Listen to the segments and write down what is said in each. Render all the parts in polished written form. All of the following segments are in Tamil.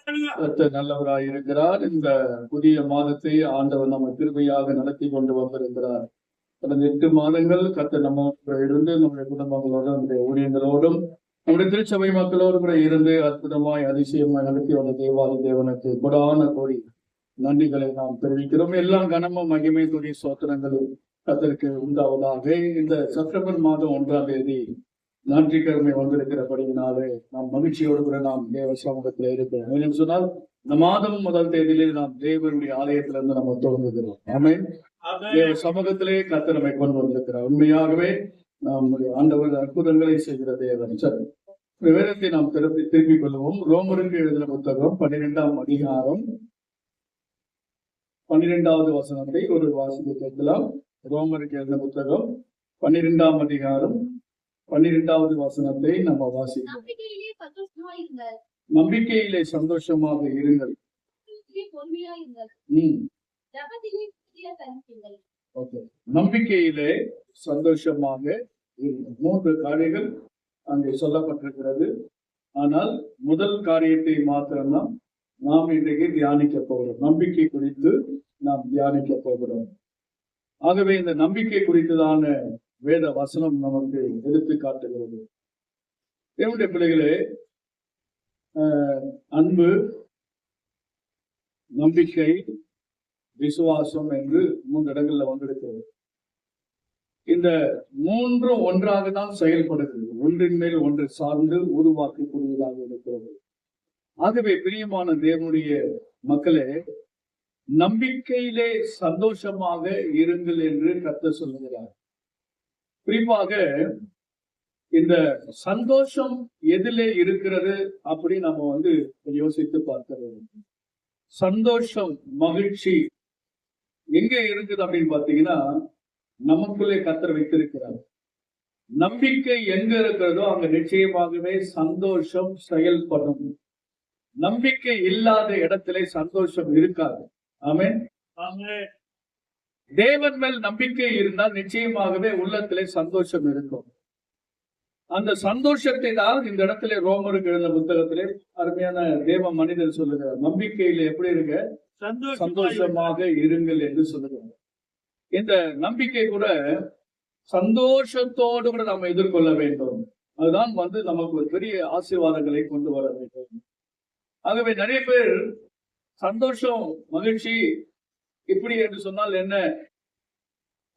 நல்லவராய் இருக்கிறார். இந்த புதிய மாதத்தை ஆண்டவர் நம்ம கிருபையாக நடத்தி கொண்டு வந்திருக்கிறார். கடந்த 8 மாதங்கள் கர்த்தர் நம்ம இருந்து நம்முடைய குடும்பங்களோடும் நம்முடைய ஊழியர்களோடும் நம்முடைய திருச்சபை மக்களோடு கூட இருந்து அற்புதமாய் அதிசயமாய் நடத்தி வந்த தேவாதி தேவனுக்கு கொடான கோடி நன்றிகளை நாம் தெரிவிக்கிறோம். எல்லாம் கனமும் மகிமை துணி சோத்திரங்களும் கர்த்தருக்கு உண்டாவதாக. இந்த செப்டம்பர் மாதம் 1ஆம் தேதி ஞாயிற்றுக்கிழமை வந்திருக்கிறபடியினாலே நாம் மகிழ்ச்சியோடு கூட நாம் தேவ சமூகத்தில் இருக்கிறோம். மேலும் சொன்னால் இந்த மாதம் முதல் தேதியிலே நாம் தேவனுடைய ஆலயத்திலிருந்து நம்ம தொடங்குகிறோம். ஆமென். தேவ சமூகத்திலே கர்த்தர் நம்மை கொண்டு வந்திருக்கிறார். உண்மையாகவே நாம் ஆண்டவர் அற்புதங்களை செய்கிற தேவன். சரி, வேதத்தை நாம் திருப்பிக் கொள்வோம். ரோமருக்கு எழுதின புத்தகம் 12ஆம் அதிகாரம் 12வது வசனத்தை ஒரு வாசிக்க கேட்கலாம். ரோமருக்கு எழுதின புத்தகம் 12ஆம் அதிகாரம் 12வது வசனத்தை நம்ம வாசிக்கிறோம். நம்பிக்கையிலே சந்தோஷமாக இருங்கள். நம்பிக்கையிலே சந்தோஷமாக இருங்கள். 3 காரியங்கள் அங்கே சொல்லப்பட்டிருக்கிறது. ஆனால் முதல் காரியத்தை மாத்திரம்தான் நாம் இன்றைக்கு தியானிக்க போகிறோம். நம்பிக்கை குறித்து நாம் தியானிக்க போகிறோம். ஆகவே இந்த நம்பிக்கை குறித்ததான வேத வசனம் நமக்கு எடுத்து காட்டுகிறது. தேவனுடைய பிள்ளைகளே, அன்பு, நம்பிக்கை, விசுவாசம் என்று 3 இடங்கள்ல வந்திருக்கிறது. இந்த 3 ஒன்றாக தான் செயல்படுகிறது. ஒன்றின் மேல் ஒன்று சார்ந்து உருவாக்கக்கூடியதாக இருக்கிறது. ஆகவே பிரியமான தேவனுடைய மக்களே, நம்பிக்கையிலே சந்தோஷமாக இருங்கள் என்று கர்த்தர் சொல்லுகிறார். குறிப்பாக இந்த சந்தோஷம் எதிலே இருக்கிறது அப்படி நம்ம யோசித்து பார்க்கிறது. சந்தோஷம், மகிழ்ச்சி எங்க இருக்குது அப்படின்னு பாத்தீங்கன்னா, நமக்குள்ளே கர்த்தர் வைத்திருக்கிறார். நம்பிக்கை எங்க இருக்கிறதோ அங்க நிச்சயமாகவே சந்தோஷம் செயல்படும். நம்பிக்கை இல்லாத இடத்திலே சந்தோஷம் இருக்காது. ஆமென். தேவன் மேல் நம்பிக்கை இருந்தால் நிச்சயமாகவே உள்ளத்திலே சந்தோஷம் இருக்கும். அந்த சந்தோஷத்தை தான் இந்த இடத்துல ரோமருக்கு எழுதின புத்தகத்திலே அருமையான தேவ மனிதர் சொல்லுகிறார். நம்பிக்கையில எப்படி இருங்க? சந்தோஷமாக இருங்கள் என்று சொல்லுகிறார். இந்த நம்பிக்கை கூட சந்தோஷத்தோடு கூட நாம் எதிர்கொள்ள வேண்டும். அதுதான் நமக்கு ஒரு பெரிய ஆசீர்வாதங்களை கொண்டு வர வேண்டும். ஆகவே நிறைய பேர் சந்தோஷம், மகிழ்ச்சி இப்படி என்று சொன்னால் என்ன?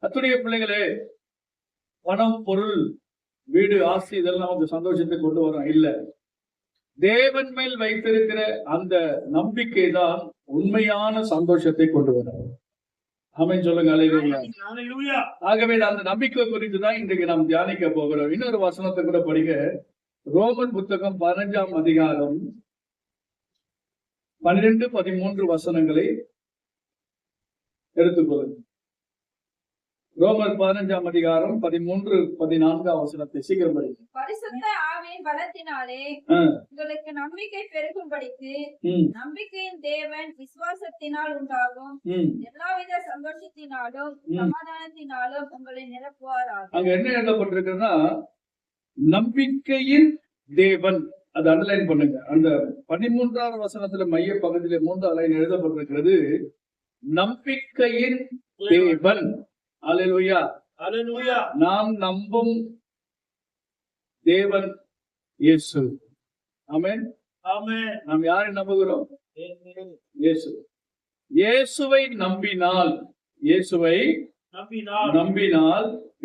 கர்த்தருடைய பிள்ளைகளே, பணம், பொருள், வீடு, ஆஸ்தி இதெல்லாம் நமக்கு சந்தோஷத்தை கொண்டு வரும் இல்ல. தேவன் மேல் வைத்திருக்கிற அந்த நம்பிக்கை தான் உண்மையான சந்தோஷத்தை கொண்டு வரும். ஆமென் சொல்லுங்க. அல்லேலூயா. ஆகவே அந்த நம்பிக்கை குறித்து தான் இன்றைக்கு நாம் தியானிக்க போகிறோம். இன்னொரு வசனத்தை கூட படிக்க, ரோமன் புத்தகம் 15ஆம் அதிகாரம் 12, 13 வசனங்களை எடுத்துக்கொள்ளுங்க. ரோமர் 15ஆம் அதிகாரம் 13, 14 வசனத்தை சீக்கிரம் படிங்க. பரிசுத்த ஆவியின் பலத்தினாலே உங்களுக்கு நம்பிக்கை பெருகும்படிக்கு நம்பிக்கையின் தேவன் விசுவாசத்தினால் உண்டாகும் எல்லாவித சந்தோஷத்தினாலும் சமாதானத்தினாலும் உங்களை நிரப்புவாராக. அங்க என்ன எழுதப்பட்டிருக்குன்னா, நம்பிக்கையின் தேவன். அது அண்டர்லைன் பண்ணுங்க. அந்த 13வது வசனத்துல மைய பகுதியில 3வது லைன் எழுதப்பட்டிருக்கிறது, நம்பிக்கையின் தேவன். அல்லேலூயா. அல்லேலூயா. நாம் நம்பும் தேவன் இயேசு. ஆமென். ஆமென். நாம் யாரை நம்புகிறோம்? இயேசு. இயேசுவை நம்பினால்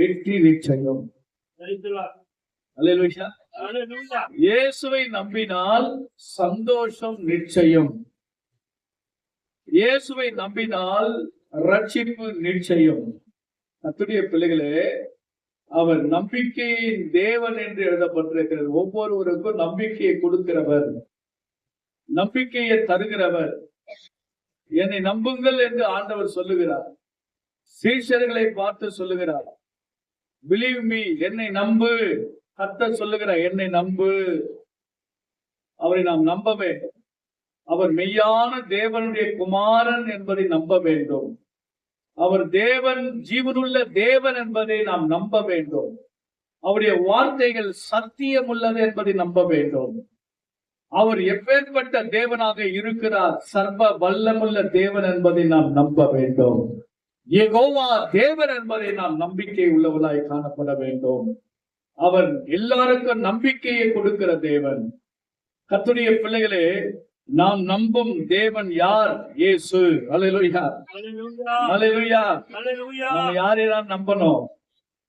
வெற்றி நிச்சயம். அல்லேலூயா. இயேசுவை நம்பினால் சந்தோஷம் நிச்சயம். இயேசுவை நம்பினால் ரட்சிப்பு நிச்சயம். கர்த்தருடைய பிள்ளைகளே, அவர் நம்பிக்கையின் தேவன் என்று எழுதப்பட்டிருக்கிறது. ஒவ்வொருவருக்கும் நம்பிக்கையை கொடுக்கிறவர், நம்பிக்கையை தருகிறவர். என்னை நம்புங்கள் என்று ஆண்டவர் சொல்லுகிறார். சீஷர்களை பார்த்து சொல்லுகிறார், பிலீவ் மீ, என்னை நம்பு. கர்த்தர் சொல்லுகிறார், என்னை நம்பு. அவரை நாம் நம்ப வேண்டும். அவர் மெய்யான தேவனுடைய குமாரன் என்பதை நம்ப வேண்டும். அவர் தேவன், ஜீவனுள்ள தேவன் என்பதை நாம் நம்ப வேண்டும். அவருடைய வார்த்தைகள் சத்தியம் உள்ளது என்பதை நம்ப வேண்டும். அவர் எப்பேற்பட்ட தேவனாக இருக்கிறார்? சர்வ வல்லமுள்ள தேவன் என்பதை நாம் நம்ப வேண்டும். யெகோவா தேவன் என்பதை நாம் நம்பிக்கை உள்ளவர்களாய் காணப்பட வேண்டும். அவர் எல்லாருக்கும் நம்பிக்கையை கொடுக்கிற தேவன். கர்த்தருடைய பிள்ளைகளே, நாம் நம்பும் தேவன் யார்? இயேசு. அல்லேலூயா, அல்லேலூயா. நம்ம யாரையும் நம்பணும்?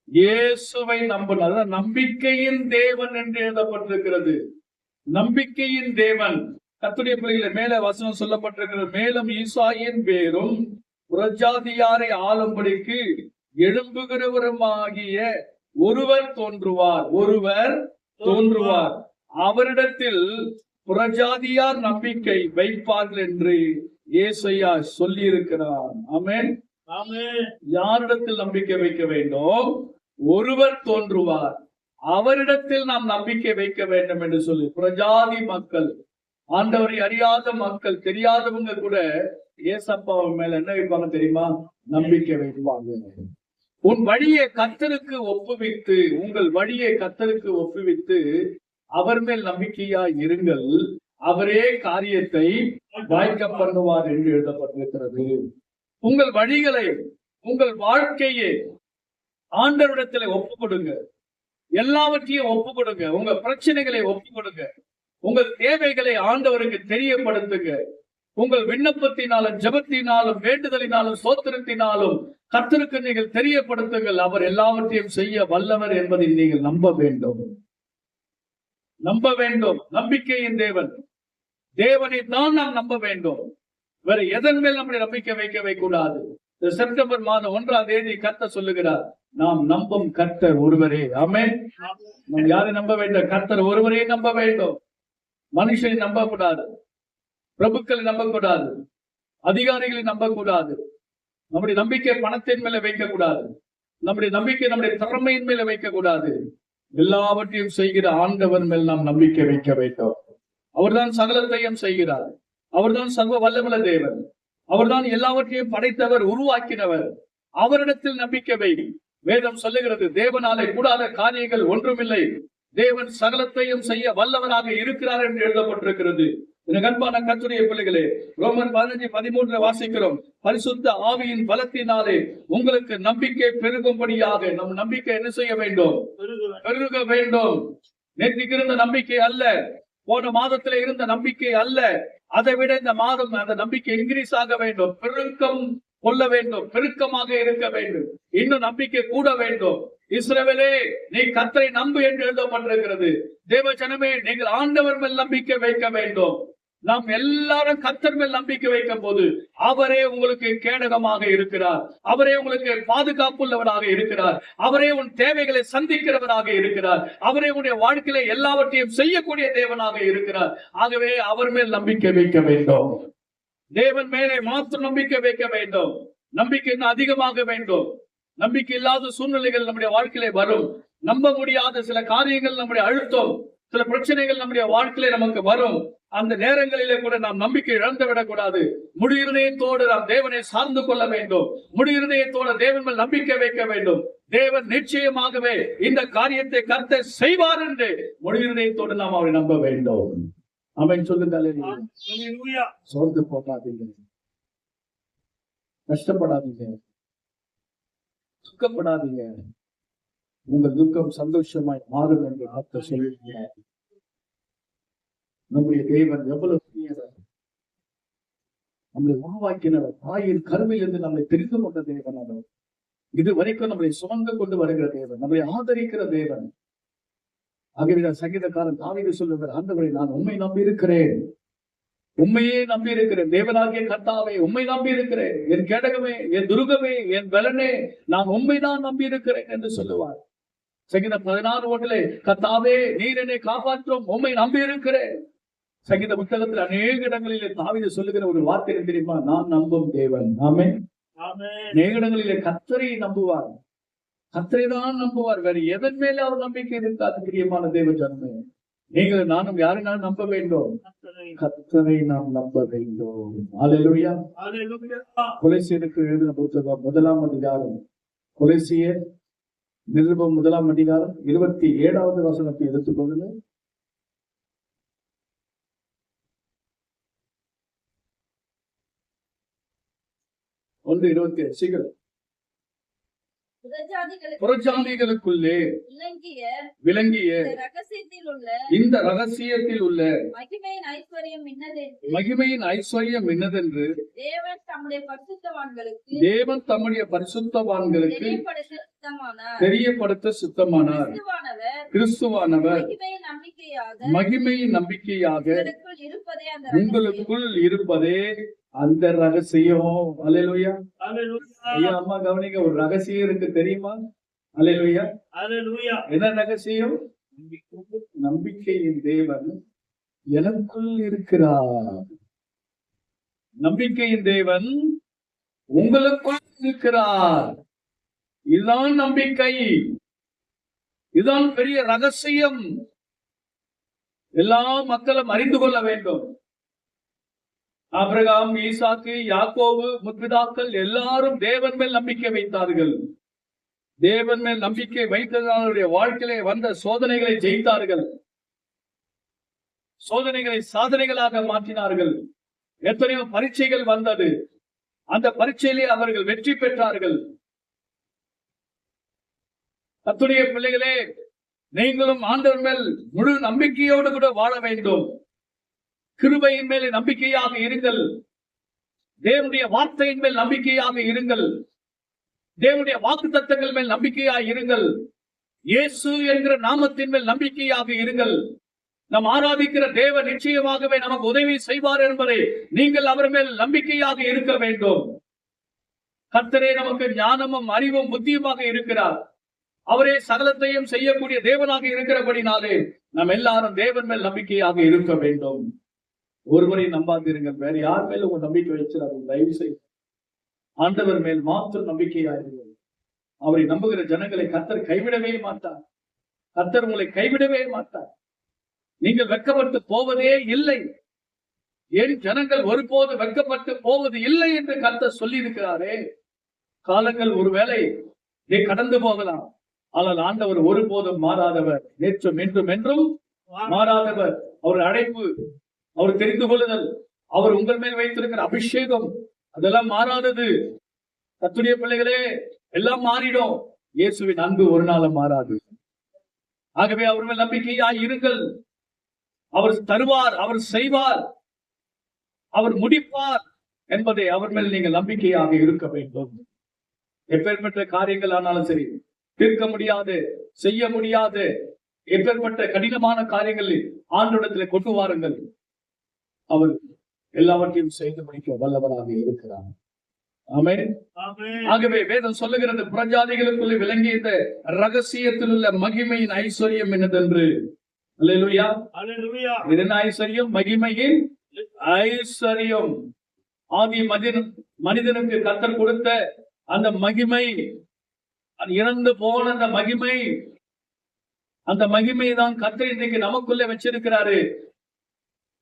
இயேசுவை நம்பணும். அதான் நம்பிக்கையின் தேவன் என்று எழுதப்பட்டிருக்கிறது. நம்பிக்கையின் தேவன். கர்த்தருடைய பிள்ளைகளே, மேல வசனம் சொல்லப்பட்டிருக்கிறது. மேலும் ஈசாயின் பேரும் புறஜாதியாரை ஆளும்படிக்கு எழும்புகிறவருமாகிய ஒருவர் தோன்றுவார். ஒருவர் தோன்றுவார். அவரிடத்தில் புறஜாதியார் நம்பிக்கை வைப்பார்கள் என்று ஏசாயா சொல்லி இருக்கிறார். ஆமென். யாரிடத்தில் நம்பிக்கை வைக்க வேண்டும்? ஒருவர் தோன்றுவார், அவரிடத்தில் நாம் நம்பிக்கை வைக்க வேண்டும் என்று சொல்லி. புறஜாதி மக்கள், ஆண்டவரை அறியாத மக்கள், தெரியாதவங்க கூட ஏசப்பா மேல என்ன வைப்பாங்க தெரியுமா? நம்பிக்கை வைப்பாங்க. உன் வழியை கர்த்தருக்கு ஒப்புவித்து, உங்கள் வழியை கர்த்தருக்கு ஒப்புவித்து அவர் மேல் நம்பிக்கையா இருங்கள், அவரே காரியத்தை வாய்க்க பண்ணுவார் என்று எழுதப்பட்டிருக்கிறது. உங்கள் வழிகளை, உங்கள் வாழ்க்கையை ஆண்டவரிடத்தில் ஒப்பு கொடுங்க. எல்லாவற்றையும் ஒப்பு கொடுங்க. உங்க பிரச்சனைகளை ஒப்பு கொடுங்க. உங்கள் தேவைகளை ஆண்டவருக்கு தெரியப்படுத்துங்க. உங்கள் விண்ணப்பத்தினாலும் ஜெபத்தினாலும் வேண்டுதலினாலும் சோத்திரத்தினாலும் கர்த்தருக்கு நீங்கள் தெரியப்படுத்துங்கள். அவர் எல்லாவற்றையும் செய்ய வல்லவர் என்பதை நீங்கள் நம்ப வேண்டும். நம்ப வேண்டும். நம்பிக்கையின் தேவன் தேவனை தான் நாம் நம்ப வேண்டும். வேற எதன் மேல் நம்முடைய நம்பிக்கை வைக்கவே கூடாது. செப்டம்பர் மாதம் 1ஆம் தேதி கர்த்தர் சொல்லுகிறார், நாம் நம்பும் கர்த்தர் ஒருவரே. ஆமென். நாம் யாரை நம்ப வேண்டும்? கர்த்தர் ஒருவரே நம்ப வேண்டும். மனுஷனை நம்ப கூடாது, பிரபுக்களை நம்ப கூடாது, அதிகாரிகளை நம்ப கூடாது. நம்முடைய நம்பிக்கை பணத்தின் மேல வைக்க கூடாது. நம்முடைய நம்பிக்கை நம்முடைய திறமையின் மேல வைக்க கூடாது. எல்லாவற்றையும் செய்கிற ஆண்டவர் மேல் நாம் நம்பிக்கை வைக்க வேண்டும். அவர்தான் சகலத்தையும் செய்கிறார். அவர்தான் சர்வ வல்லமுள்ள தேவன். அவர்தான் எல்லாவற்றையும் படைத்தவர், உருவாக்கினவர். அவரிடத்தில் நம்பிக்கை வை. வேதம் சொல்லுகிறது, தேவனாலே கூடாத காரியங்கள் ஒன்றுமில்லை, தேவன் சகலத்தையும் செய்ய வல்லவராக இருக்கிறார் என்று எழுதப்பட்டிருக்கிறது. அன்பான கர்த்தருடைய பிள்ளைகளே, ரோமர் 15:13 வாசிக்கிறோம். பரிசுத்த ஆவியின் பலத்தினாலே உங்களுக்கு நம்பிக்கை பெருகும்படியாக. நம் நம்பிக்கை என்ன செய்ய வேண்டும்? பெருக வேண்டும். நேற்றுக்கு இருந்த நம்பிக்கை அல்ல, போன மாதத்துல இருந்த நம்பிக்கை அல்ல, அதை விட இந்த மாதம் அந்த நம்பிக்கை இன்க்ரீஸ் ஆக வேண்டும், பெருக்கம் கொள்ள வேண்டும், பெருக்கமாக இருக்க வேண்டும், இன்னும் நம்பிக்கை கூட வேண்டும். இஸ்ரவேலே, நீ கர்த்தரை நம்பு என்று எழுதப்பட்டிருக்கிறது. தேவ ஜனமே, நீங்கள் ஆண்டவர் மேல் நம்பிக்கை வைக்க வேண்டும். நாம் எல்லாரும் கர்த்தர் மேல் நம்பிக்கை வைக்கும் போது அவரே உங்களுக்கு கேடகமாக இருக்கிறார். அவரே உங்களுக்கு பாதுகாப்புள்ளவராக இருக்கிறார். அவரே உன் தேவைகளை சந்திக்கிறவராக இருக்கிறார். அவரே உன்னுடைய வாழ்க்கையில எல்லாவற்றையும் செய்யக்கூடிய தேவனாக இருக்கிறார். ஆகவே அவர் மேல் நம்பிக்கை வைக்க வேண்டும். தேவன் மேலே மாத்திரம் நம்பிக்கை வைக்க வேண்டும். நம்பிக்கை இன்னும் அதிகமாக வேண்டும். நம்பிக்கை இல்லாத சூழ்நிலைகள் நம்முடைய வாழ்க்கையில வரும். நம்ப முடியாத சில காரியங்கள் நம்முடைய அழுத்தம், சில பிரச்சனைகள் நம்முடைய வாழ்க்கையில நமக்கு வரும். அந்த நேரங்களிலே கூட நாம் நம்பிக்கை இழந்து விடக்கூடாது. முடியிருதயத்தோடு நாம் தேவனை சார்ந்து கொள்ள வேண்டும். முடியிருதயத்தோடு தேவன் மேல் நம்பிக்கை வைக்க வேண்டும். தேவன் நிச்சயமாகவே இந்த காரியத்தை கர்த்தர் செய்வார் என்று முடியிருதயத்தோடு நாம் அவரை நம்ப வேண்டும். அவன் சொல்லுங்க, சோர்ந்து போகாதீங்க, கஷ்டப்படாதீங்க, துக்கப்படாதீங்க. உங்கள் துக்கம் சந்தோஷமாய் மாறும் என்று கர்த்தர் சொல்லுகிறார். நம்முடைய தேவன் எவ்வளவு பெரியவர்! நம்மளை உருவாக்கினவர், தாயின் கருவில் இருந்து நம்மை தெரிந்து கொண்ட தேவன் அவர். இது வரைக்கும் நம்மளை சுமந்து கொண்டு வருகிற தேவன், நம்மை ஆதரிக்கிற தேவன். ஆகவே சங்கீதக்காரன் தாவீது சொல்லுகிறார், ஆண்டவரே, நான் உம்மை நம்பி இருக்கிறேன், உண்மையே நம்பி இருக்கிறேன். தேவனாகிய கர்த்தாவே, உம்மை நம்பி இருக்கிறேன். என் கேடகமே, என் துருகமே, என் பலனே, நான் உண்மைதான் நம்பி இருக்கிறேன் என்று சொல்லுவார். சங்கீதம் 16:1 கர்த்தாவே, நீர் என்னை காப்பாற்றும், உம்மை நம்பி இருக்கிறேன். சங்கீத புத்தகத்தில் அநேக இடங்களிலே தாவீது சொல்லுகிற ஒரு வார்த்தை தெரியுமா? நான் நம்பும் தேவன். ஆமென். அநேக இடங்களிலே கர்த்தரை நம்புவார், கர்த்தரை தான் நம்புவார். வேற எதன் மேல அவர் நம்பிக்கை இருக்காது. பிரியமான தேவ ஜனமே, நீங்கள் நானும் யாரைனாலும் நம்ப வேண்டும்? கர்த்தரை நாம் நம்ப வேண்டும். அல்லேலூயா. கொலோசியருக்கு எழுதின புத்தகம் 1ஆம் அதிகாரம், கொலோசியர் நிருபம் 1ஆம் அதிகாரம் 27வது வசனத்தை எடுத்துக்கொள்ளுங்க. 22:27 சீக்கிரம். புறஜாதிகளுக்குள்ளே விளங்கிய இந்த ரகசியத்தில் உள்ள மகிமையின் ஐஸ்வர்யம் என்னதென்று தேவன் தம்முடைய பரிசுத்தவான்களுக்கு தெரியப்படுத்த சித்தமானார். கிறிஸ்துவானவர் மகிமையின் நம்பிக்கையாக உங்களுக்குள் இருப்பதே அந்த ரகசியம். அல்லேலூயா. ஐயா அம்மா கவனிங்க, ஒரு ரகசியம் இருக்கு தெரியுமா? அல்லேலூயா. என்ன ரகசியம்? நம்பிக்கையின் தேவன் எனக்குள் இருக்கிறார். நம்பிக்கையின் தேவன் உங்களுக்குள் இருக்கிறார். இதுதான் நம்பிக்கை. இதுதான் பெரிய ரகசியம். எல்லா மக்களும் அறிந்து கொள்ள வேண்டும். ஆபிரகாம், ஈசாக்கு, யாக்கோபு முற்பிதாக்கள் எல்லாரும் தேவன் மேல் நம்பிக்கை வைத்தார்கள். தேவன் மேல் நம்பிக்கை வைத்தவர்களுடைய வாழ்க்கையிலே வந்த சோதனைகளை ஜெயித்தார்கள். சோதனைகளை சாதனைகளாக மாற்றினார்கள். எத்தனையோ பரீட்சைகள் வந்தது. அந்த பரீட்சையிலே அவர்கள் வெற்றி பெற்றார்கள். கர்த்தருடைய பிள்ளைகளே, நீங்களும் ஆண்டவர் மேல் முழு நம்பிக்கையோடு கூட வாழ வேண்டும். கிருபையின் மேலே நம்பிக்கையாக இருங்கள். தேவனுடைய வார்த்தையின் மேல் நம்பிக்கையாக இருங்கள். தேவனுடைய வாக்குத்தத்தங்கள் மேல் நம்பிக்கையாக இருங்கள். இயேசு என்கிற நாமத்தின் மேல் நம்பிக்கையாக இருங்கள். நாம் ஆராதிக்கிற தேவன் நிச்சயமாகவே நமக்கு உதவி செய்வார் என்பதை நீங்கள் அவர் மேல் நம்பிக்கையாக இருக்க வேண்டும். கர்த்தரே நமக்கு ஞானமும் அறிவும் புத்தியுமாக இருக்கிறார். அவரே சகலத்தையும் செய்யக்கூடிய தேவனாக இருக்கிறபடினாலே நாம் எல்லாரும் தேவன் மேல் நம்பிக்கையாக இருக்க வேண்டும். ஒருவரை நம்பாதீர்கள். வேற யார் மேல உங்க நம்பிக்கை வச்சிடாது. தயவு செய்து ஆண்டவர் மேல் மாத்திரம் நம்பிக்கையாயிருங்கள். அவரை நம்புகிற ஜனங்களை கர்த்தர் கைவிடவே மாட்டார். கர்த்தர் உங்களை கைவிடவே மாட்டார். நீங்கள் வெட்கப்பட்டு போவதே இல்லை. ஏன் ஜனங்கள் ஒருபோது வெட்கப்பட்டு போவது இல்லை என்று கர்த்தர் சொல்லி இருக்கிறாரே. காலங்கள் ஒருவேளை கடந்து போகலாம். ஆனால் ஆண்டவர் ஒருபோதும் மாறாதவர். நேற்றும் என்றும் என்றும் மாறாதவர். அவர் அழைப்பு, அவர் தெரிந்து கொள்ளுதல், அவர் உங்கள் மேல் வைத்திருக்கிற அபிஷேகம் அதெல்லாம் மாறாதது. கர்த்தருடைய பிள்ளைகளே, எல்லாம் மாறிடும். இயேசுவின் அன்பு ஒரு நாளும் மாறாது. ஆகவே அவர் மேல் நம்பிக்கையாய் இருங்கள். அவர் தருவார், அவர் செய்வார், அவர் முடிப்பார் என்பதை அவர் மேல் நீங்கள் நம்பிக்கையாக இருக்க வேண்டும். எப்பேற்பட்ட காரியங்கள் ஆனாலும் சரி, தீர்க்க முடியாது, செய்ய முடியாது, எப்பேற்பட்ட கடினமான காரியங்களில் ஆண்டவரிடத்தில் கொண்டு வாருங்கள். அவர் எல்லாவற்றையும் செய்து முடிக்க வல்லவராக இருக்கிறார். ஆமென். ஆகவே வேதம் சொல்லுகிறது, புறஜாதிகளுக்குள்ளே விளங்கிய இந்த ரகசியத்தில் உள்ள மகிமையின் ஐஸ்வர்யம் என்னதென்று. அல்லேலூயா. இது என்ன ஐஸ்வர்யம்? மகிமையின் ஐஸ்வர்யம். ஆதி மனிதனுக்கு கர்த்தர் கொடுத்த அந்த மகிமை, இறந்து போன அந்த மகிமை, அந்த மகிமை தான் கர்த்தர் இன்றைக்கு நமக்குள்ளே வச்சிருக்கிறாரு.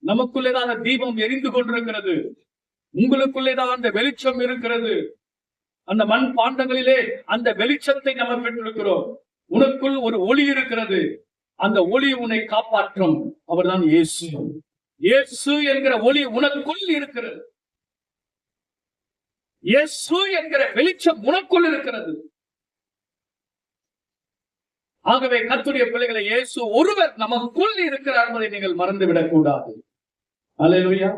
நமக்குள்ளேதான் அந்த தீபம் எரிந்து கொண்டிருக்கிறது. உங்களுக்குள்ளேதான் அந்த வெளிச்சம் இருக்கிறது. அந்த மண் பாண்டங்களிலே அந்த வெளிச்சத்தை நம்ம பெற்றிருக்கிறோம். உனக்குள் ஒரு ஒளி இருக்கிறது. அந்த ஒளி உன்னை காப்பாற்றும். அவர்தான் இயேசு. இயேசு என்கிற ஒளி உனக்குள் இருக்கிறது. இயேசு என்கிற வெளிச்சம் உனக்குள் இருக்கிறது. ஆகவே கர்த்தருடைய பிள்ளைகளை, இயேசு ஒருவர் நமக்குள் இருக்கிறார் என்பதை நீங்கள் மறந்துவிடக் கூடாது. அல்லேலூயா.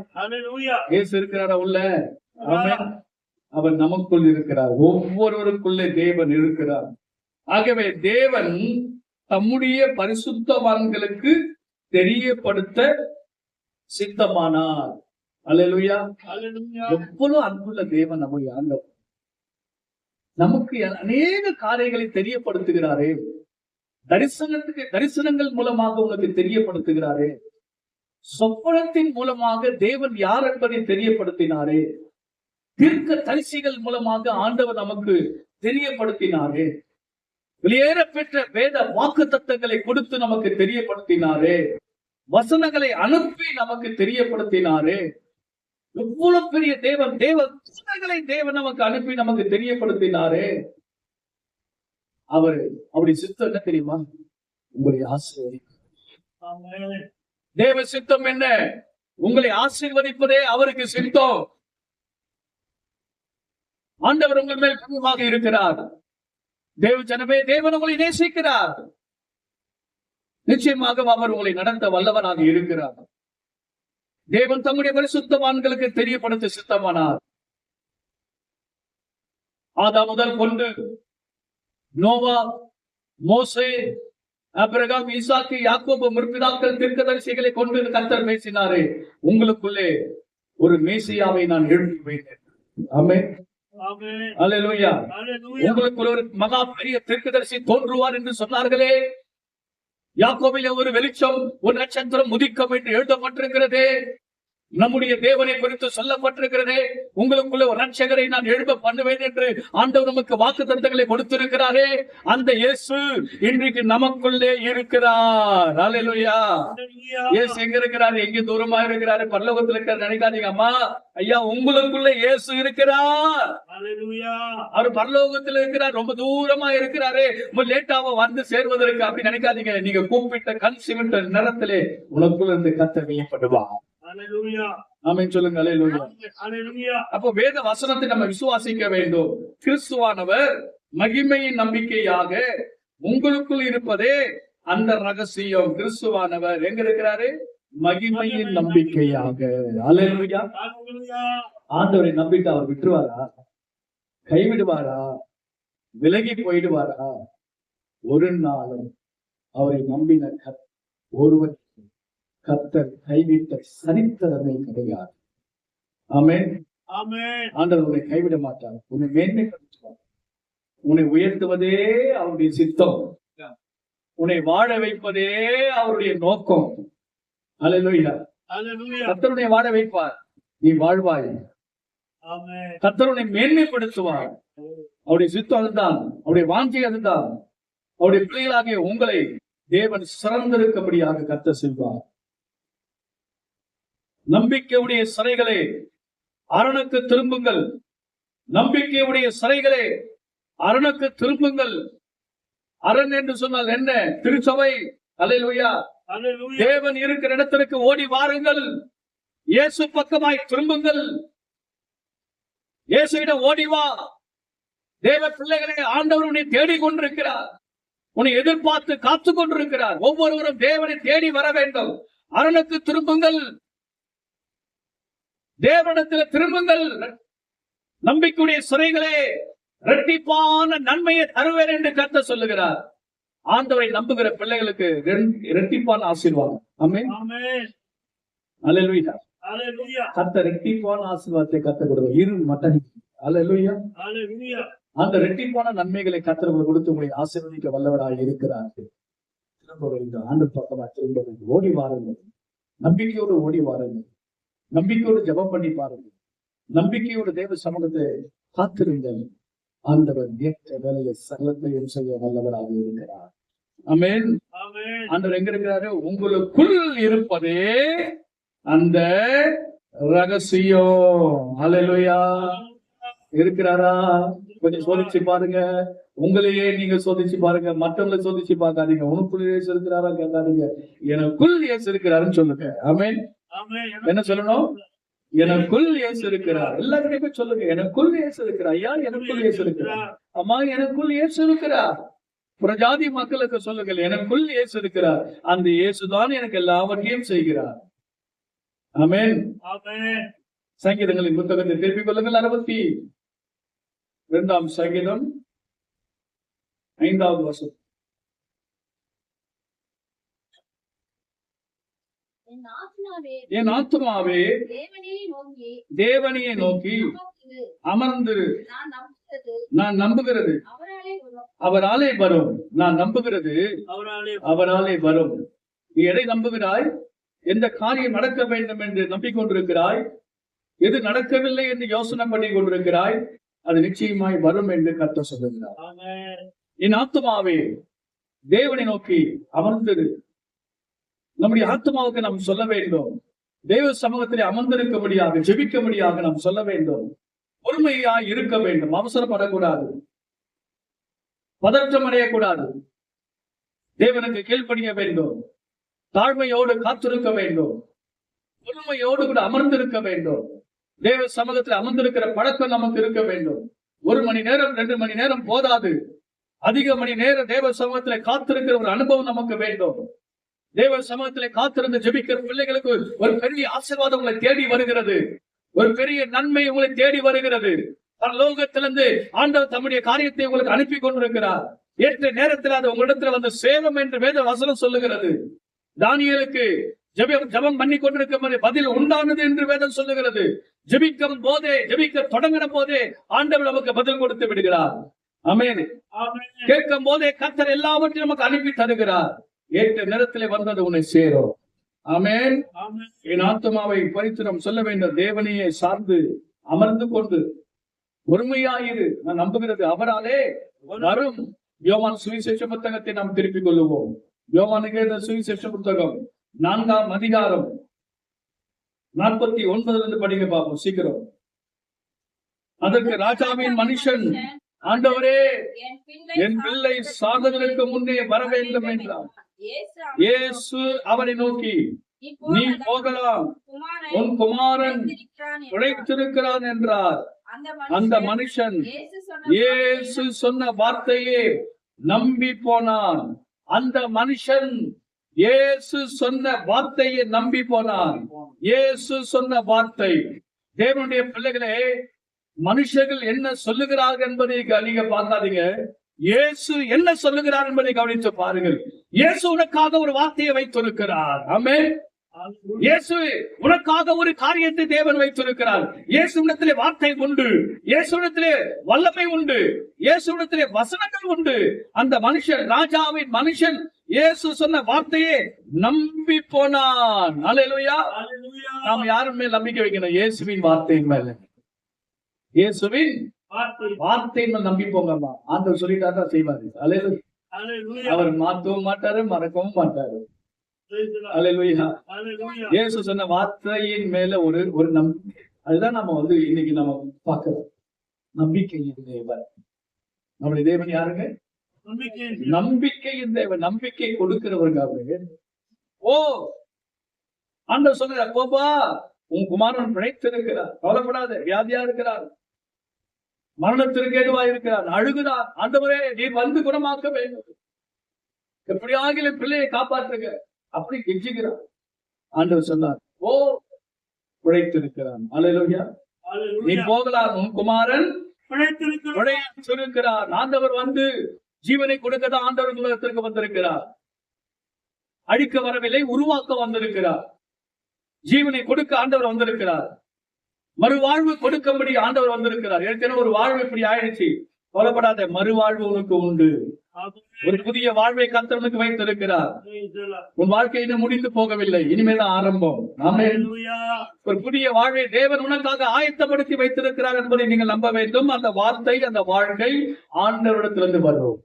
இயேசு இருக்கிறாரா உள்ள? ஆமென். அவர் நமக்குள் இருக்கிறார். ஒவ்வொருவருக்குள்ளே தேவன் இருக்கிறார். ஆகவே தேவன் தம்முடைய பரிசுத்தவான்களுக்கு தெரியப்படுத்த சித்தமானார். அல்லேலூயா. எவ்வளவு அன்புள்ள தேவன் நம்முடைய ஆண்டவர். நமக்கு அநேக காரியங்களை தெரியப்படுத்துகிறாரே. தரிசனங்கள் மூலமாக உங்களுக்கு தெரியப்படுத்துகிறாரே. சொப்பனத்தின் மூலமாக தேவன் யார் என்பதை தெரியப்படுத்தினாரே. தீர்க்க தரிசிகள் மூலமாக ஆண்டவர் நமக்கு தெரியப்படுத்தினாரே. வெளியேற பெற்ற வேத வாக்கு தத்தங்களை கொடுத்து நமக்கு தெரியப்படுத்தினாரே. வசனங்களை அனுப்பி நமக்கு தெரியப்படுத்தினாரே. எவ்வளவு பெரிய தேவன்! தூதர்களை தேவன் நமக்கு அனுப்பி நமக்கு தெரியப்படுத்தினாரே. அவருடைய சித்தம் என்ன தெரியுமா? உங்களை ஆசீர்வதிப்பது. தேவ சித்தம் என்ன? உங்களை ஆசீர்வதிப்பதே அவருக்கு சித்தம். ஆண்டவர் உங்கள் மேல் பிரியமாக இருக்கிறார். தேவ ஜனமே, தேவன் உங்களை நேசிக்கிறார். நிச்சயமாக அவர் உங்களை நடத்த வல்லவனாக இருக்கிறார். தேவன் தம்முடைய பரிசுத்தவான்களுக்கு தெரியப்படுத்த சித்தமானார். ஆதாம் முதல் கொண்டு நோவா, மோசே, ஆபிரகாம், ஈசாக்கு, யாக்கோபு முற்பிதாக்கள் தீர்க்கதரிசிகளை கொண்டு கர்த்தர் பேசினாரே, உங்களுக்குள்ளே ஒரு மேசியாவை நான் எழுப்பி வைத்தேன். ஆமென். அல்லேலூயா. உங்களுக்கு ஒரு மகா பெரிய தீர்க்கதரிசி தோன்றுவார் என்று சொன்னார்களே, யாக்கோபிலே ஒரு வெளிச்சம், ஒரு நட்சத்திரம் உதிக்கும் என்று எழுதப்பட்டிருக்கிறதே, நம்முடைய தேவனை குறித்து சொல்லப்பட்டிருக்கிறதே, உங்களுக்குள்ள ஒரு ரட்சகரை நான் எழுப்ப பண்ணுவேன் என்று ஆண்டவர் நமக்கு வாக்குத்தத்தங்களை கொடுத்திருக்கிறாரே, அந்த இயேசு இன்றைக்கு நமக்குள்ளே இருக்கிறார். அல்லேலூயா. இயேசு எங்க இருக்கிறாரு? எங்க தூரமா இருக்கிறாரு? பரலோகத்தில் இருக்கிறார் நினைக்காதீங்க அம்மா. ஐயா, உங்களுக்குள்ள இயேசு இருக்கிறார். அவர் பரலோகத்தில் இருக்கிறார், ரொம்ப தூரமா இருக்கிறாரு, ரொம்ப லேட்டாவ வந்து சேர்வதற்கு அப்படி நினைக்காதீங்க. நீங்க கூப்பிட்ட கண் சிமிட்ட நேரத்திலே உனக்குள்ள இருந்து கர்த்தர் வெளிப்படுவார். ஆமென் சொல்லுங்க. அல்லேலூயா. அப்போ வேத வசனத்தை நம்ம விசுவாசிக்க வேண்டும். கிறிஸ்துவானவர் மகிமையின் நம்பிக்கையாக உங்களுக்குள் இருப்பதே அந்த ரகசியம். கிறிஸ்துவானவர் எங்க இருக்கிறாரு? மகிமையின் நம்பிக்கையாக. அல்லேலூயா. ஆண்டவரை நம்பிட்டு அவர் விட்டுருவாரா? கைவிடுவாரா? விலகி போயிடுவாரா? ஒரு நாளும் அவரை நம்பின ஒருவர் கர்த்தர் கைவிட்ட சரித்திரமே கிடையாது. ஆமென். ஆண்டவர் உன்னை கைவிட மாட்டார். உன்னை மேன்மைப்படுத்துவார். உன்னை உயர்த்துவதே அவருடைய சித்தம். உன்னை வாழ வைப்பதே அவருடைய நோக்கம். அல்லேலூயா. கர்த்தர் உன்னை வாழ வைப்பார், நீ வாழ்வாய். கர்த்தர் உன்னை மேன்மைப்படுத்துவார். அவருடைய சித்தம் அதுதான், அவருடைய வாஞ்சை அதுதான். அவருடைய பிள்ளைகளாகிய உங்களை தேவன் சிறந்திருக்கும்படியாக கர்த்தர் செய்வார். நம்பிக்கையுடைய சிறைகளே அரணுக்கு திரும்புங்கள். நம்பிக்கையுடைய சிறைகளே அரணுக்கு திரும்புங்கள். அரண் என்று சொன்னால் என்ன? திருச்சபை. அல்லேலூயா. தேவன் இருக்கிற இடத்திற்கு ஓடி வாருங்கள். இயேசு பக்கமாய் திரும்புங்கள். இயேசுவிடம் ஓடி வா. தேவ பிள்ளைகளே, ஆண்டவர் உன்னை தேடிக் கொண்டிருக்கிறார். உன்னை எதிர்பார்த்து காத்து கொண்டிருக்கிறார். ஒவ்வொருவரும் தேவனை தேடி வர வேண்டும். அரணுக்கு திரும்புங்கள். தேவனிடத்தில் திரும்புங்கள். நம்பிக்கையுடைய சிறைகளே, இரட்டிப்பான நன்மையை தருவேன் என்று கர்த்தர் சொல்லுகிறார். ஆண்டவரை நம்புகிற பிள்ளைகளுக்கு இரட்டிப்பான ஆசீர்வாதம். ஆமென். அல்லேலூயா. கர்த்தர் இரட்டிப்பான ஆசீர்வாதத்தை கர்த்தர் கொடுப்பார். இரு மட்டனி. அல்லேலூயா. அந்த இரட்டிப்பான நன்மைகளை கர்த்தர் கொடுத்து உங்களை ஆசீர்வதிக்க வல்லவராக இருக்கிறார். திரும்ப வேண்டும். ஆண்டு பக்கமா திரும்ப வேண்டும். ஓடி வாருங்கள். நம்பிக்கையோடு ஓடி வாருங்கள். நம்பிக்கையோடு ஜெபம் பண்ணி பாருங்கள். நம்பிக்கையோடு தேவ சமூகத்தை காத்திருங்கள். ஆண்டவர் ஏற்ற வேலையை சகலத்தையும் செய்ய வல்லவராக இருக்கிறார். ஆமென். ஆண்டவர் எங்க இருக்கிறாரு? உங்களுக்குள் இருப்பதே அந்த ரகசியம். அல்லேலூயா. இருக்கிறாரா? கொஞ்சம் சோதிச்சு பாருங்க. உங்களையே நீங்க சோதிச்சு பாருங்க. மற்றவங்களை சோதிச்சு பார்க்காதீங்க. உனக்குள்ள இயேசு இருக்கிறாரா கேட்காதீங்க. எனக்குள் இயேசு இருக்கிறாருன்னு சொல்லுங்க. ஆமென். என்ன சொல்லணும்? எனக்குள் இயேசு இருக்கிறார். எல்லாருமே சொல்லுங்க, எனக்குள் இயேசு இருக்கிறார். ஐயா, எனக்குள் இயேசு இருக்கிறார். அம்மா, எனக்குள் இயேசு இருக்கிறார். புறஜாதி மக்களுக்கு சொல்லுங்கள், எனக்குள் இயேசு இருக்கிறார். அந்த இயேசுதான் எனக்கு எல்லாவற்றையும் செய்கிறார். ஆமென். சங்கீதங்களின் புத்தகத்தை திருப்பிக் கொள்ளுங்கள். 62ஆம் சங்கீதம் 5வது வசனம். என் ஆத்துமாவே தேவனையே நோக்கி அமர்ந்து, நான் நம்புகிறது அவராலே வரும். நான் நம்புகிறது அவராலே வரும். நீ எதை நம்புகிறாய்? எந்த காரியம் நடக்க வேண்டும் என்று நம்பிக்கொண்டிருக்கிறாய்? எது நடக்கவில்லை என்று யோசனை பண்ணி கொண்டிருக்கிறாய்? அது நிச்சயமாய் வரும் என்று கர்த்தர் சொல்லுகிறார். என் ஆத்துமாவே தேவனை நோக்கி அமர்ந்தது. நம்முடைய ஆத்மாவுக்கு நாம் சொல்ல வேண்டும். தேவ சமூகத்திலே அமர்ந்திருக்கும்படியாக, ஜெபிக்கும்படியாக நாம் சொல்ல வேண்டும். பொறுமையாய் இருக்க வேண்டும். அவசரப்படக்கூடாது. பதற்றம் அடையக்கூடாது. தேவனுக்கு கீழ்ப்படிய வேண்டும். தாழ்மையோடு காத்திருக்க வேண்டும். பொறுமையோடு கூட அமர்ந்திருக்க வேண்டும். தேவ சமூகத்தில் அமர்ந்திருக்கிற பழக்கம் நமக்கு இருக்க வேண்டும். 1 மணி நேரம் 2 மணி நேரம் போதாது. அதிக மணி நேரம் தேவ சமூகத்திலே காத்திருக்கிற ஒரு அனுபவம் நமக்கு வேண்டும். தேவ சமூகத்திலே காத்திருந்து ஜெபிக்கிற பிள்ளைகளுக்கு ஒரு பெரிய ஆசீர்வாதம் உங்களை தேடி வருகிறது. ஒரு பெரிய நன்மை உங்களை தேடி வருகிறது. பரலோகத்திலிருந்து ஆண்டவர் தம்முடைய காரியத்தை உங்களுக்கு அனுப்பி கொண்டிருக்கிறார். ஏற்ற நேரத்தில் அது உங்களிடத்துல வந்து சேரும் என்று வேத வசனம் சொல்லுகிறது. தானியேலுக்கு ஜெபம் பண்ணி கொண்டிருக்கும் பதில் உண்டானது என்று வேதம் சொல்லுகிறது. ஜெபிக்க தொடங்கின போதே ஆண்டவர் நமக்கு பதில் கொடுத்து விடுகிறார். ஆமென். கேட்கும் போதே கர்த்தர் எல்லாவற்றையும் நமக்கு அனுப்பி தருகிறார். ஏற்ற நேரத்திலே வந்தது உன்னை சேரும். ஆமென். என் ஆத்துமாவை பரிசுத்தம் சொல்ல வேண்டும். தேவனையே சார்ந்து அமர்ந்து கொண்டு பொறுமையாயிரு. நான் நம்புகிறது அவராலே வரும். யோவான் சுவிசேஷ புத்தகத்தை நாம் திருப்பிக் கொள்ளுவோம். யோவானுக்கு சுவிசேஷ புத்தகம் 4ஆம் அதிகாரம் 49 படிக்க பார்ப்போம் சீக்கிரம். அதற்கு ராஜாவின் மனுஷன், ஆண்டவரே, என் பிள்ளை சாகுவதற்கு முன்னே வர வேண்டும் என்றார். இயேசு அவரை நோக்கி, நீ போகலாம், உன் குமாரன் பிழைத்திருக்கிறான் என்றார். அந்த மனுஷன் இயேசு சொன்ன வார்த்தையே நம்பி போனான். அந்த மனுஷன் இயேசு சொன்ன வார்த்தையை நம்பி போனான். இயேசு சொன்ன வார்த்தை. தேவனுடைய பிள்ளைகளே, மனுஷர்கள் என்ன சொல்லுகிறார்கள் என்பதை நீங்க பார்க்காதீங்க. இயேசு என்ன சொல்லுகிறார் என்பதை கவனித்து பாருங்கள். இயேசு உனக்காக ஒரு வார்த்தையை வைத்திருக்கிறார். ஆமென். இயேசு உனக்காக ஒரு காரியத்தை தேவன் வைத்திருக்கிறார். இயேசுவிடத்திலே வார்த்தை உண்டு. இயேசுவிடத்திலே வல்லமை உண்டு. இயேசுவிடத்திலே வசனங்கள் உண்டு. அந்த மனுஷன், ராஜாவின் மனுஷன், இயேசு சொன்ன வார்த்தையே நம்பி போனான். அல்லேலூயா. நாம் யாரும் மேல் நம்பிக்கை வைக்கணும்? இயேசுவின் வார்த்தையின் மேல. இயேசுவின் வார்த்தையின் மேல் நம்பி போங்கம்மா. ஆண்டவர் சொல்லிட்டாதான் செய்வாரு. அல்லேலூயா. அவர் மாற்றவும் மாட்டாரு, மறக்கவும் மாட்டாரு. அல்லேலூயா. இயேசு சொன்ன வார்த்தையின் மேல ஒரு நம்பிக்கை. அதுதான் நம்ம இன்னைக்கு நம்ம பார்க்கிறோம். நம்பிக்கையின் தேவன். நம்முடைய தேவன் யாருங்க? நம்பிக்கையின் தேவன். நம்பிக்கை கொடுக்கிறவர்கள். ஓ, ஆண்டவர் சொல்றார், போப்பா, உன் குமாரன் பிழைத்திருக்கிறார், கவலைப்படாத. வியாதியா இருக்கிறார், மரணத்திற்கு ஏதுவா இருக்கிறார், அழுகிறார். ஆண்டவரே, நீர் வந்து குணமாக்க வேண்டும். எப்படியாக பிள்ளையை காப்பாற்றுங்க. அப்படி கெஞ்சுகிறார். ஆண்டவர் சொன்னார், ஓ, பிழைத்திருக்கிறான். அல்லேலூயா. நீ போகலாம், உன் குமாரன் பிழைத்திருக்கிறார். ஆண்டவர் வந்து ஜீவனை கொடுக்கதான் ஆண்டவர் உலகத்திற்கு வந்திருக்கிறார். அழிக்க வரவில்லை, உருவாக்க வந்திருக்கிறார். ஜீவனை கொடுக்க ஆண்டவர் வந்திருக்கிறார். மறுவாழ்வு கொடுக்கும்படி ஆண்டவர் வந்திருக்கிறார். ஏற்கனவே ஒரு வாழ்வு இப்படி ஆயிடுச்சு, கவலைப்படாத, மறுவாழ்வு உனக்கு உண்டு. ஒரு புதிய வாழ்வை கர்த்தருக்கு வைத்திருக்கிறார். உன் வாழ்க்கை இன்னும் முடிந்து போகவில்லை, இனிமேல் ஆரம்பம். ஒரு புதிய வாழ்வை தேவன் உனக்காக ஆயத்தப்படுத்தி வைத்திருக்கிறார் என்பதை நீங்கள் நம்ப வேண்டும். அந்த வார்த்தை, அந்த வாழ்க்கை ஆண்டவரிடத்திலிருந்து வரும்.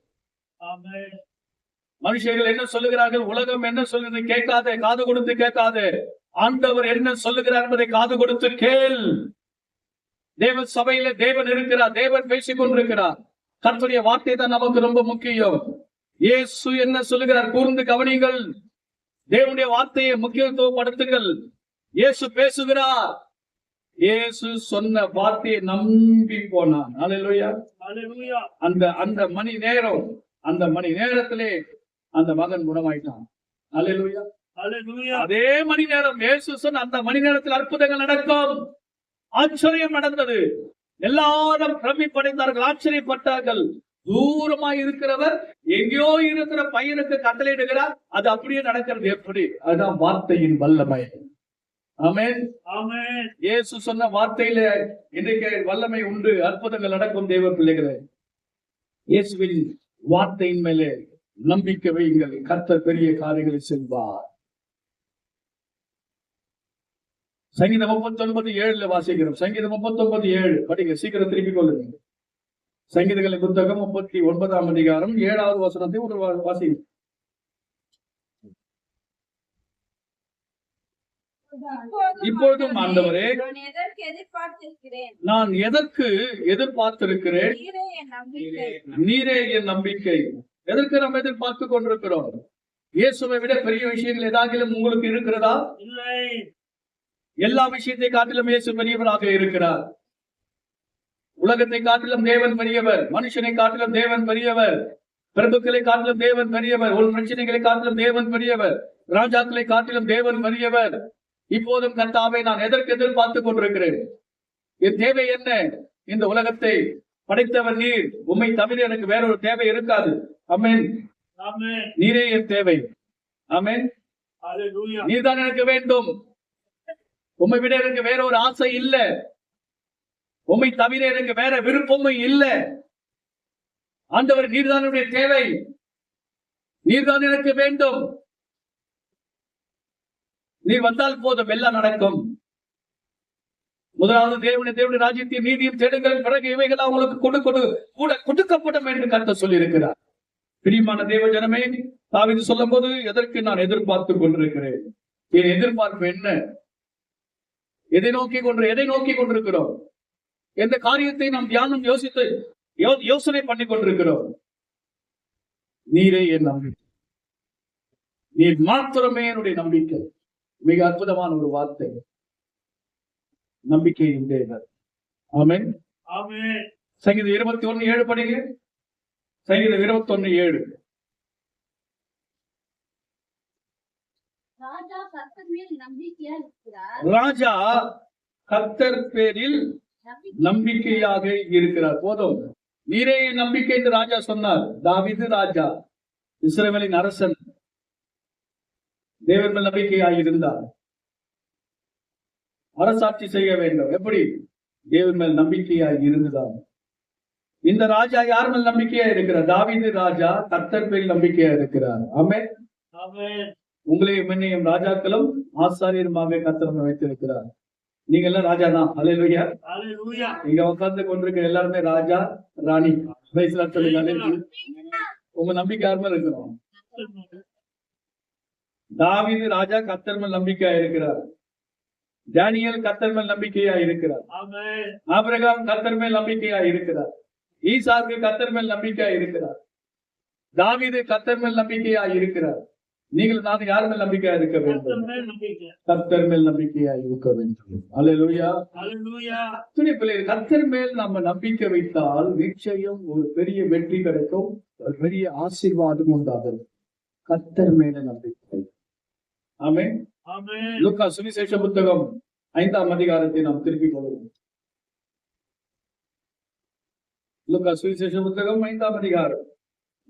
மனுஷர்கள் என்ன சொல்லுகிறார்கள், உலகம் என்ன சொல்லுகிறது கேட்காதே, காது கொடுத்து கேட்காதே. ஆண்டவர் என்ன சொல்லுகிறார் என்பதை காது கொடுத்து கேள். தேவ சபையில தேவன் இருக்கிறார், தேவன் பேசிக் கொண்டிருக்கிறார். கர்த்தருடைய வார்த்தை தான் நமக்கு ரொம்ப முக்கியம். இயேசு என்ன சொல்லுகிறார் கூர்ந்து கவனிங்கள். தேவனுடைய வார்த்தையை முக்கியத்துவப்படுத்துங்கள். இயேசு பேசுகிறார். இயேசு சொன்ன வார்த்தையை நம்பி போனான். அல்லேலூயா. அந்த மணி நேரம், அந்த மணி நேரத்திலே அந்த மகன் குணமாயிட்டான். அல்லேலூயா. அதே மணி நேரம் இயேசு சொன்ன அந்த மணி நேரத்தில் அற்புதங்கள் நடக்கும். ஆச்சரியம் நடந்தது. எல்லாரும் பிரமிப்படைந்தார்கள், ஆச்சரியப்பட்டார்கள். தூரமாய் இருக்கிறவர் எங்கேயோ இருக்கிற பையனுக்கு கட்டளையிடுகிறார். அது அப்படியே நடக்கிறது. எப்படி? அதுதான் வார்த்தையின் வல்லமை. ஆமென். இயேசு சொன்ன வார்த்தையில இன்றைக்கு வல்லமை உண்டு. அற்புதங்கள் நடக்கும். தேவ பிள்ளைகளே, இயேசுவின் வார்த்தையின் மேலே நம்பிக்கை வையுங்கள். கர்த்தர் பெரிய காரியங்களை செய்வார். சங்கீதம் 39:7 வாசிக்கிறோம். சங்கீதம் 39:7 படிங்க, சீக்கிரம் திருப்பிக் கொள்ளுங்க. சங்கீதங்களின் புத்தகம் 39ஆம் அதிகாரம் 7வது வசனத்தை ஒரு வாசிங்க. இப்பொழுதும் ஆண்டவரே, நான் எதற்கு எதிர்பார்த்திருக்கிறேன்? நீரே என் நம்பிக்கை. எதற்கு நம்ம எதிர்பார்த்து கொண்டிருக்கிறோம்? இயேசுவை விட பெரிய விஷயங்கள் ஏதாகிலும் உங்களுக்கு இருக்கிறதா? இல்லை. எல்லா விஷயத்தை காட்டிலும் இயேசு பெரியவராக இருக்கிறார். உலகத்தை காட்டிலும் தேவன் பெரியவர், மனுஷனை காட்டிலும் தேவன் பெரியவர், பிரபுக்களை காட்டிலும் தேவன் பெரியவர், உன் பிரச்சனைகளை காட்டிலும் தேவன் பெரியவர், ராஜாக்களை காட்டிலும் தேவன் பெரியவர். இப்போதும் கர்த்தாவே, நான் எதற்கு எதிர்பார்த்துக் கொண்டிருக்கிறேன்? என் தேவை என்ன? இந்த உலகத்தை படைத்தவர் நீர். உம்மை தவிர எனக்கு வேறொரு தேவை இருக்காது. ஆமென். நீரே என் தேவை. ஆமென். நீர்தான் எனக்கு வேண்டும். உம்மை விட எனக்கு வேற ஒரு ஆசை இல்ல. உம்மை தவிர எனக்கு வேற விருப்பமும் இல்ல. ஆண்டவர், நீர்தான் என்னுடைய தேவை. நீர்தான் எனக்கு வேண்டும். நீர் வந்தால் போதும், எல்லாம் நடக்கும். முதலாவது தேவனுடைய ராஜ்யத்தையும் நீதியும் தேடுங்கள், பிறகு இவைகள் அவங்களுக்கு கொடுக்கப்படும் என்று கர்த்தர் சொல்லி இருக்கிறார். பிரியமான தேவ ஜனமே, தாவீது சொல்லும் போது எதற்கு நான் எதிர்பார்த்துக் கொண்டிருக்கிறேன்? என் எதிர்பார்ப்பு என்ன? எதை நோக்கி கொண்டிருக்கிறோம்? எந்த காரியத்தை நாம் தியானம் யோசனை பண்ணி கொண்டிருக்கிறோம்? நீரே என் நம்பிக்கை. நீர் மாத்திரமே என்னுடைய நம்பிக்கை. மிக அற்புதமான ஒரு வார்த்தை, நம்பிக்கை தேவன். ஆமென். சங்கீதம் 21:7 படிங்க. சங்கீதம் 21:7. ராஜா கர்த்தர் பேரில் நம்பிக்கையாக இருக்கிறார். போதும், நீரே நம்பிக்கை என்று ராஜா சொன்னார். தாவீது ராஜா, இஸ்ரவேலின் அரசன், தேவன் மேல் நம்பிக்கையாக இருந்தார். அரசாட்சி செய்ய வேண்டும். எப்படி? தேவன் மேல் நம்பிக்கையாக இருந்துதான். இந்த ராஜா யார் மேல் நம்பிக்கையா இருக்கிறார்? தாவீது ராஜா கர்த்தர் பேரில் நம்பிக்கையா இருக்கிறார். ஆமென். உங்களையும் என்னையும் ராஜாக்களும் ஆசாரியருமாக கர்த்தர் வைத்திருக்கிறார். நீங்க எல்லாம் ராஜா தான். அல்லேலூயா. இங்க உட்கார்ந்து கொண்டிருக்கிற எல்லாருமே ராஜா, ராணி. உங்க நம்பிக்கை யார் மேல இருக்கணும்? தாவீது ராஜா கர்த்தர் மேல் நம்பிக்கையா இருக்கிறார். தானியேல் கர்த்தர் மேல் நம்பிக்கையா இருக்கிறார். ஆபிரகாம் கர்த்தர் மேல் நம்பிக்கையா இருக்கிறார். ஈசாக்கு கர்த்தர் மேல் நம்பிக்கையா இருக்கிறார். தாவீது கர்த்தர் மேல் நம்பிக்கையா இருக்கிறார். நீங்கள் நான் யார் மேல் நம்பிக்கையா இருக்க வேண்டும்? கர்த்தர் மேல் நம்பிக்கையா இருக்க வேண்டும். அல்லேலூயா. கர்த்தர் மேல் நம்ம நம்பிக்கை வைத்தால் நிச்சயம் ஒரு பெரிய வெற்றி கிடைக்கும், ஒரு பெரிய ஆசீர்வாதம் உண்டாகும். கர்த்தர் மேல நம்பிக்கை. ஆமென். லூக்கா சுவிசேஷ புத்தகம் 5ஆம் அதிகாரத்தை நாம் திருப்பிக் கொள்வோம். லூக்கா சுவிசேஷ புத்தகம் 5ஆம் அதிகாரம்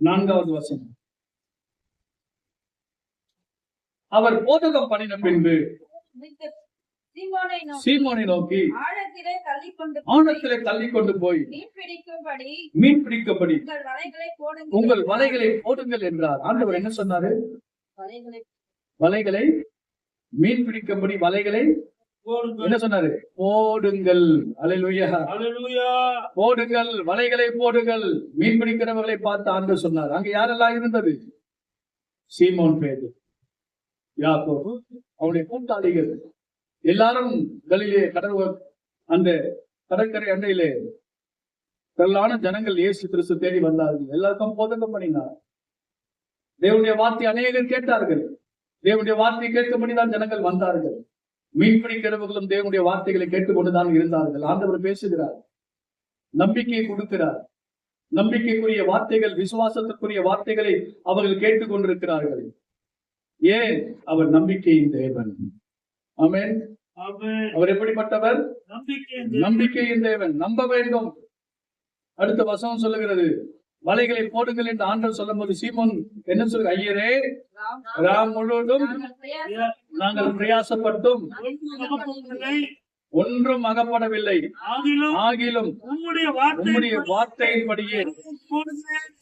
4வது வசனம். அவர் போதகம் பண்ணின பின்பு சீமோனை நோக்கி ஆழத்திலே தள்ளிக்கொண்டு போய் மீன் பிடிக்கும்படி உங்கள் வலைகளை போடுங்கள் என்றார். ஆண்டவர் என்ன சொன்னாரு? வலைகளை மீன் பிடிக்கும்படி வலைகளை என்ன சொன்னாரு? போடுங்கள். அல்லேலூயா. போடுங்கள், வலைகளை போடுங்கள். மீன் பிடிக்கிறவர்களை பார்த்து ஆண்டவர் சொன்னார். அங்க யாரெல்லாம் இருந்தது? சீமோன் பேதுரு, யாக்கோபு, அவருடைய கூட்டாளிகள் எல்லாரும் கலிலே அந்த கடற்கரை அண்டையிலே திரளான ஜனங்கள் இயேசு கிறிஸ்து தேடி வந்தார்கள். எல்லாருக்கும் போதகம் பண்ணினார். தேவனுடைய வார்த்தை அநேகர் கேட்டார்கள். தேவனுடைய வார்த்தையை கேட்கும்படிதான் ஜனங்கள் வந்தார்கள். மீன் பிடிக்கிறவர்களும் தேவனுடைய வார்த்தைகளை கேட்டுக்கொண்டுதான் இருந்தார்கள். ஆண்டவர் பேசுகிறார், நம்பிக்கையை கொடுக்கிறார். நம்பிக்கைக்குரிய வார்த்தைகள், விசுவாசத்துக்குரிய வார்த்தைகளை அவர்கள் கேட்டுக்கொண்டிருக்கிறார்கள். ஏன்? அவர் நம்பிக்கையின் தேவன். ஆமென். அவர் எப்படிப்பட்டவர்? நம்பிக்கையின் தேவன். நம்ப வேண்டும். அடுத்த வசனம் சொல்லுகிறது, வலைகளை போடுங்கள் என்று ஆண்டவர் சொல்லும் போது சீமோன் என்ன சொல்ற? ஐயரே, ராம் முழுவதும் நாங்கள் பிரயாசப்பட்டும் ஒன்றும் அகப்படவில்லை. ஆகிலும் உம்முடைய வார்த்தையின்படியே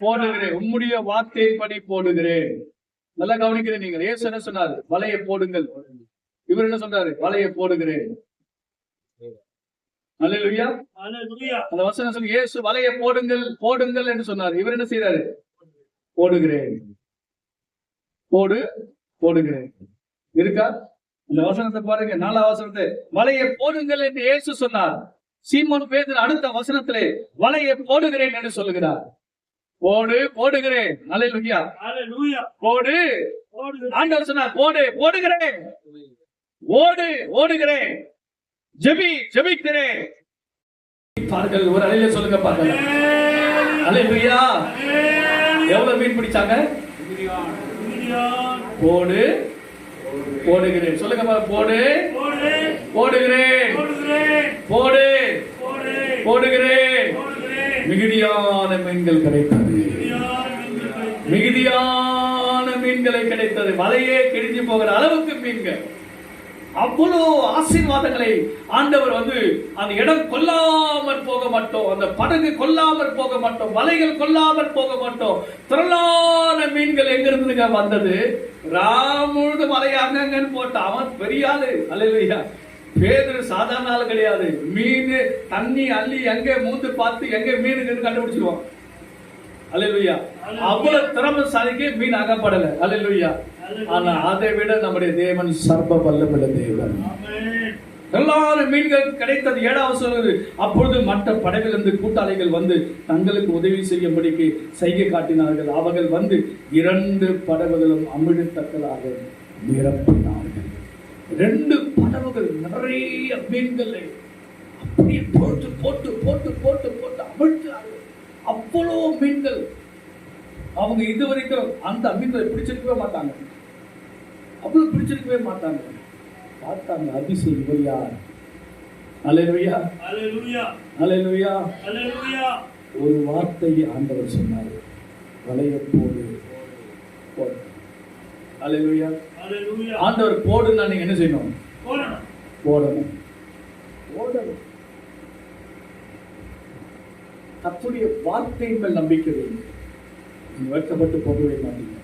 போடுகிறேன். உம்முடைய வார்த்தையின்படி போடுகிறேன். நல்லா கவனிக்கிறேன். நீங்கள் இயேசு என்ன சொன்னார்? வலையை போடுங்கள். இவர் என்ன சொல்றாரு? வலையை போடுகிறேன். அல்லேலூயா. அந்த வசனம் சொல்லி இயேசு வலையை போடுங்கள் போடுங்கள் என்று சொன்னார். இவர் என்ன செய்யறாரு? போடுகிறேன். போடுகிறேன். இருக்கா? இந்த வசனத்தை பாருங்க. 4ஆம் வசனத்தை, வலையை போடுங்கள் என்று இயேசு சொன்னார். சீமோன் பேதுரு அடுத்த வசனத்திலே வலையை போடுகிறேன் என்று சொல்லுகிறார். போடுகிறேன். அல்லேலூயா. போடு. ஆண்டவர் சொன்னார், போடுகிறேன். ஓடுகிறேன். ஜெபிக்கிறேன். பாருங்கள், ஒரு அலையில சொல்லுங்க பார்க்கலாம். அல்லேலூயா. எவ்வளவு மீன் பிடிச்சாங்க? போடு போடுகிறேன் சொல்லுங்க பாருங்க. போடு போடுகிறேன், போடு போடுகிறேன். மிகுதியான மீன்கள் கிடைத்தது, மிகுதியான மீன்களை கிடைத்தது. வலையே கிழிஞ்சு போகிற அளவுக்கு மீன்கள். அவ்வளவு ஆசீர்வாதங்களை ஆண்டவர் அந்த இடம் கொல்லாமல் போக மாட்டோம், அந்த படகு கொல்லாமல் போக மாட்டோம், வலைகள் கொல்லாமல் போக மாட்டோம். திரளான மீன்கள் எங்க இருந்துங்க வந்தது? ராமுழுது மலை அங்கங்கன்னு போட்ட அவன் பெரிய ஆளு. அல்லேலூயா. பேதுரு சாதாரண ஆளு கிடையாது. மீன் தண்ணி அள்ளி எங்க மூந்து பார்த்து எங்க மீனுக்கு கண்டுபிடிச்சிருவான். அல்லேலூயா. அவ்வளவு திறமைசாலிக்கு மீன் அகப்படல. அல்லேலூயா. ஆனா அதை விட நம்முடைய தேவன் சர்வ வல்லமையுள்ள தேவன். எல்லாரும் மீன்கள் கிடைத்தது. 7வது சொல்லுது, அப்பொழுது மற்ற படகிலிருந்து கூட்டாளிகள் தங்களுக்கு உதவி செய்யும்படிக்கு செய்கை காட்டினார்கள். அவர்கள் 2 படகுகளும் அமிழ்த்தக்கதாக நிரப்பினார்கள். 2 படகுகள் நிறைய மீன்களை அப்படியே போட்டு போட்டு போட்டு போட்டு போட்டு அமிழ்த்தார்கள். அவ்வளோ மீன்கள். அவங்க இதுவரைக்கும் அந்த மீன்களை பிடிச்சிருக்கவே மாட்டாங்க, அவ்வளவு பிடிச்சிருக்கவே மாட்டாங்க. பார்த்தாங்க, அதிசயம் இவர் யார்? அல்லேலூயா, அல்லேலூயா, அல்லேலூயா, அல்லேலூயா. ஒரு வார்த்தையை ஆண்டவர் சொன்னார், வலைய போடு. அல்லேலூயா, அல்லேலூயா. ஆண்டவர் போடுன்னா நீங்க என்ன செய்யணும்? போடணும், போடணும், போடணும். கர்த்தருடைய வார்த்தையின் மேல் நம்பிக்கை வைங்க. நீங்க வெட்கப்பட்டு போகவே மாட்டீங்க.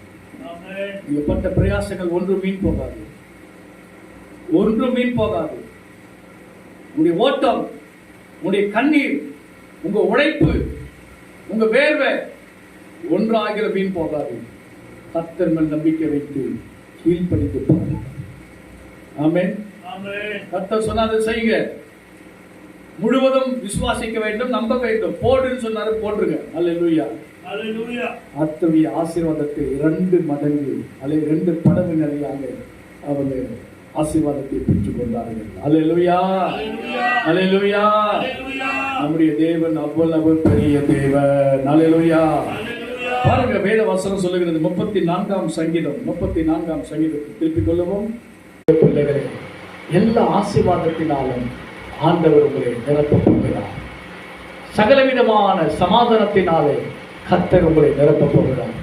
நீங்க பட்ட பிரயாசங்கள் ஒன்று மீன் போகாது, ஒன்று மீன் போகாது. உங்களுடைய ஓட்டம், உங்களுடைய கண்ணீர், உங்க உழைப்பு, உங்க வேர்வை ஒன்றாகிற மீன் போகாது. கர்த்தர் மேல் நம்பிக்கை வைத்து கீழ்ப்படிந்து பாருங்க. ஆமென். கர்த்தர் சொன்னாரு செய்யுங்க. முழுவதும் விசுவாசிக்க வேண்டும், நம்ப வேண்டும். போடுன்னு சொன்னாரு, போட்டுருங்க. அல்லேலூயா, அல்லேலூயா. கர்த்தருடைய ஆசீர்வாதத்தை 2 மடங்கு 2 படகு நிறையாக அவங்க ஆசீர்வாதத்தை பெற்றுக் கொண்டார்கள். அல்லேலூயா, அல்லேலூயா. நம்முடைய தேவன் அவ்வளவு பெரிய தேவன். அல்லேலூயா. பாருங்க, வேத வசனம் சொல்லுகிறது 34ஆம் சங்கீதம் 34ஆம் சங்கீதத்தை திருப்பிக் கொள்ளவும். பிள்ளைகளே, எல்லா ஆசீர்வாதத்தினாலும் ஆண்டவர் உங்களை நிரப்பப் போகிறார். சகலவிதமான சமாதானத்தினாலே கர்த்தர் உங்களை நிரப்பப் போகிறார்.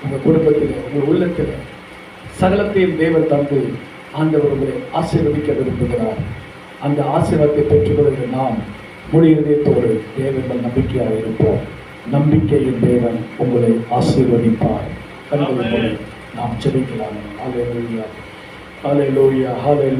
உங்க குடும்பத்தில், உங்க உள்ளத்தில் சகலத்தையும் தேவன் தந்து ஆண்டவர் உங்களை ஆசீர்வதிக்க விரும்புகிறார். அந்த ஆசீர்வாதத்தை பெற்றுக்கொள்கிற நாம் முழு இதயத்தோடு தேவன் நம்பிக்கையாக இருப்போம். நம்பிக்கையின் தேவன் உங்களை ஆசீர்வதிப்பார். கண்களை நாம் ஜெபிக்கலாம். ஹல்லேலூயா, ஹல்லேலூயா, ஹல்லேலூயா.